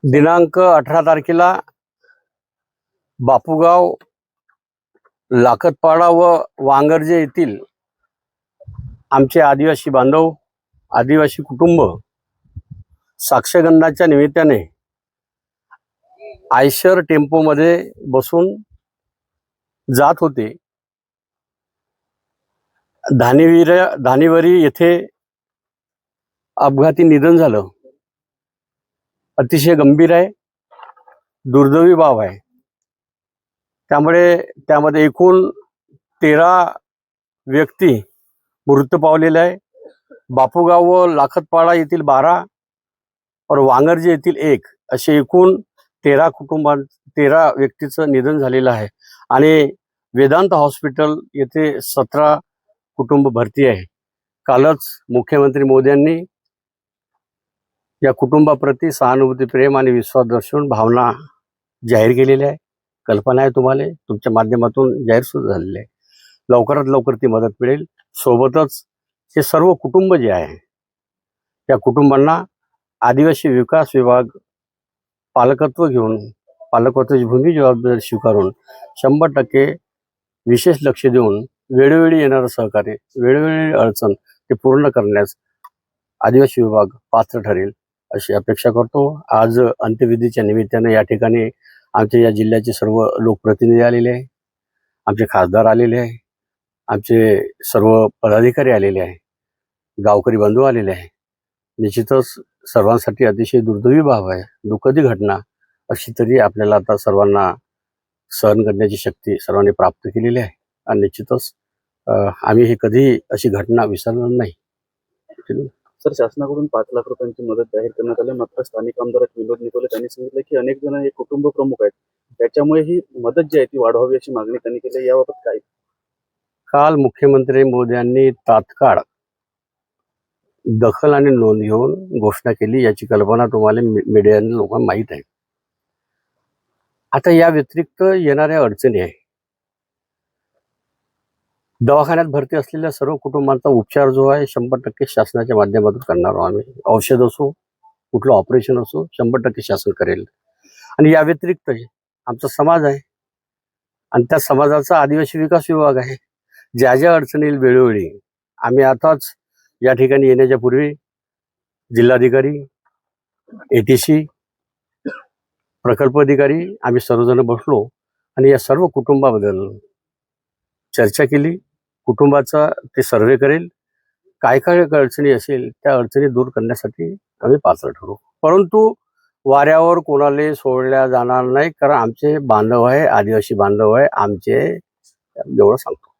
दिनांक 18 तारखेला बापूगाव, लाखतपाडा व वांगर्जे येथील आमचे आदिवासी बांधव, आदिवासी कुटुंब साक्षगंधाच्या निमित्ताने आयशर टेम्पोमध्ये बसून जात होते. धानिवरी येथे अपघाती निधन झालं. अतिशय गंभीर आहे, दुर्दैवी बाब आहे. त्यामुळे त्यामध्ये एकूण 13 व्यक्ती मृत्यू पावलेले आहे. बापूगाव व लाखतपाडा येथील 12 और वांगर्जे येथील 1 असे एकूण 13 व्यक्तीचं निधन झालेलं आहे. आणि वेदांत हॉस्पिटल येथे 17 कुटुंब भरती आहे. कालच मुख्यमंत्री मोदींनी या कुटुंबाप्रती सहानुभूती, प्रेम आणि विश्वास दर्शवून भावना जाहीर केलेली आहे. कल्पना आहे तुम्हाला, तुमच्या माध्यमातून जाहीर सुद्धा झालेली आहे. लवकरात लवकर ती मदत मिळेल. सोबतच हे सर्व कुटुंब जे आहे त्या कुटुंबांना आदिवासी विकास विभाग पालकत्व घेऊन, पालकत्वाची भूमी जबाबदारी स्वीकारून 100% विशेष लक्ष देऊन वेळोवेळी येणारं सहकार्य, वेळोवेळी अडचण ते पूर्ण करण्यास आदिवासी विभाग पात्र ठरेल अशी अपेक्षा करतो. आज अंत्यविधीच्या निमित्ताने या ठिकाणी आमच्या या जिल्ह्याचे सर्व लोकप्रतिनिधी आलेले आहे, आमचे खासदार आलेले आहे, आमचे सर्व पदाधिकारी आलेले आहे, गावकरी बंधू आलेले आहे. निश्चितच सर्वांसाठी अतिशय दुर्दैवी बाब आहे, दुःखदी घटना. अशी तरी आपल्याला आता सर्वांना सहन करण्याची शक्ती सर्वांनी प्राप्त केलेली आहे. आणि निश्चितच आम्ही हे कधी अशी घटना विसरणार नाही. सर, शासनाकडून 5 लाख रुपयांची मदत जाहीर करण्यात आली. मात्र स्थानिक आमदार विनोद निकोले त्यांनी सांगितलं की अनेक जण हे कुटुंब प्रमुख आहेत, त्याच्यामुळे ही मदत जी आहे ती वाढवावी अशी मागणी त्यांनी केली. याबाबत काय? काल मुख्यमंत्री मोदी यांनी तात्काळ दखल आणि नोंद घेऊन घोषणा केली. याची कल्पना तुम्हाला मीडिया लोकांना माहीत आहे. आता या व्यतिरिक्त येणाऱ्या अडचणी आहे. दवाखान्यात भरती असलेल्या सर्व कुटुंबांचा उपचार जो आहे 100% शासनाच्या माध्यमातून करणार आहोत आम्ही. औषध असो, कुठलं ऑपरेशन असो, 100% शासन करेल. आणि या व्यतिरिक्त आमचा समाज आहे आणि त्या समाजाचा आदिवासी विकास विभाग आहे. ज्या ज्या अडचणी येईल वेळोवेळी आम्ही आताच या ठिकाणी येण्याच्या पूर्वी जिल्हाधिकारी, ATC, प्रकल्प अधिकारी आम्ही सर्वजण बसलो आणि या सर्व कुटुंबाबद्दल चर्चा केली. कुटुंबाचा ते सर्वे करेल. काय काय अडचणी असेल त्या अडचणी दूर करण्यासाठी आम्ही पात्र ठरू. परंतु वाऱ्यावर कोणाला सोडल्या जाणार नाही, कारण आमचे बांधव आहे, आदिवासी बांधव आहे आमचे, एवढं सांगतो.